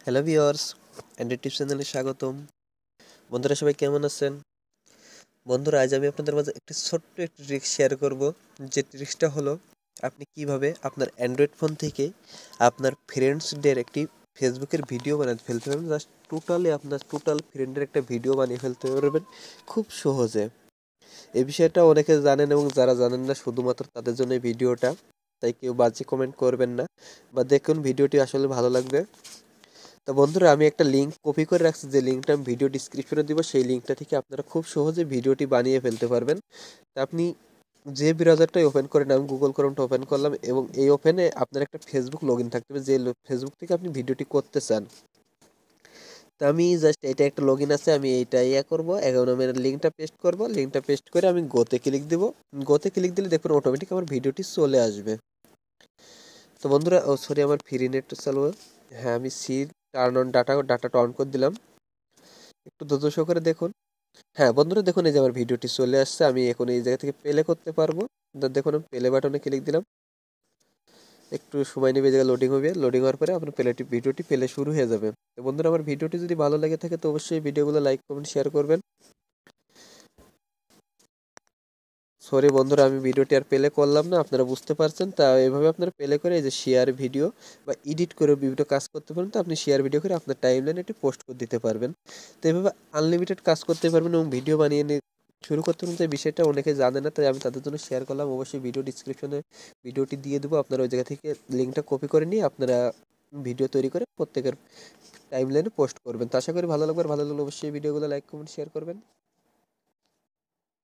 Hello viewers, Android tips চ্যানেলে স্বাগতম। বন্ধুরা সবাই কেমন আছেন? বন্ধুরা আজ আমি আপনাদের মাঝে ছোট্ট একটি ট্রিক্স শেয়ার করব। যে ট্রিক্সটা হলো আপনি কিভাবে আপনার অ্যান্ড্রয়েড ফোন থেকে আপনার ফ্রেন্ডসদের একটি ফেসবুকের ভিডিও বানিয়ে ফেলতে পারবেন। জাস্ট আপনার টোটাল ফ্রেন্ডের একটা ভিডিও বানিয়ে ফেলতে পারবেন খুব সহজে। এই বিষয়টা অনেকে জানেন এবং যারা জানেন না শুধুমাত্র তাদের জন্য এই ভিডিওটা। তাই কেউ বাজে কমেন্ট করবেন না বা দেখুন, ভিডিওটি আসলে ভালো লাগবে। তো বন্ধুরা আমি একটা লিঙ্ক কপি করে রাখছি, যে লিঙ্কটা আমি ভিডিও ডিসক্রিপশনে দিব। সেই লিঙ্কটা থেকে আপনারা খুব সহজে ভিডিওটি বানিয়ে ফেলতে পারবেন। তা আপনি যে ব্রাউজারটাই ওপেন করেন, আমি গুগল ক্রোমটা ওপেন করলাম এবং এই ওপেনে আপনার একটা ফেসবুক লগ ইন থাকতে হবে, যে ফেসবুক থেকে আপনি ভিডিওটি করতে চান। তো আমি জাস্ট এটা একটা লগ ইন আছে, আমি এইটা করবো। এখন আমি লিঙ্কটা পেস্ট করবো, লিঙ্কটা পেস্ট করে আমি গোতে ক্লিক দিব। গোতে ক্লিক দিলে দেখুন অটোমেটিক আমার ভিডিওটি চলে আসবে। তো বন্ধুরা, ও সরি, আমার ফ্রি নেট চালু। হ্যাঁ, আমি টার্ন অন ডাটাটা অন করে দিলাম। একটু ধৈর্য সহকারে দেখুন। হ্যাঁ বন্ধুরা, দেখুন এই যে আমার ভিডিওটি চলে আসছে। আমি এখন এই জায়গা থেকে প্লে করতে পারবো। দেখুন আমি প্লে বাটনে ক্লিক দিলাম। একটু সময় নেবে, জায়গা লোডিং হবে। লোডিং হওয়ার পরে আপনার ভিডিওটি প্লে শুরু হয়ে যাবে। তো বন্ধুরা, আমার ভিডিওটি যদি ভালো লাগে থাকে তো অবশ্যই ভিডিওগুলো লাইক কমেন্ট শেয়ার করবেন। সরি বন্ধুরা, আমি ভিডিওটি আর প্লে করলাম না, আপনারা বুঝতে পারছেন। তা এভাবে আপনারা প্লে করে এই যে শেয়ার ভিডিও বা এডিট করে বিভিন্ন কাজ করতে পারেন। তো আপনি শেয়ার ভিডিও করে আপনার টাইম লাইনে এটি পোস্ট করে দিতে পারবেন। তো এভাবে আনলিমিটেড কাজ করতে পারবেন এবং ভিডিও বানিয়ে নিয়ে শুরু করতে পারেন। যে বিষয়টা অনেকে জানে না, তাই আমি তাদের জন্য শেয়ার করলাম। অবশ্যই ভিডিও ডিসক্রিপশনে ভিডিওটি দিয়ে দেবো, আপনারা ওই জায়গা থেকে লিঙ্কটা কপি করে নিয়ে আপনারা ভিডিও তৈরি করে প্রত্যেকের টাইম লাইনে পোস্ট করবেন। তো আশা করি ভালো লাগবে। আর ভালো লাগলে অবশ্যই ভিডিওগুলো লাইক কমেন্ট শেয়ার করবেন।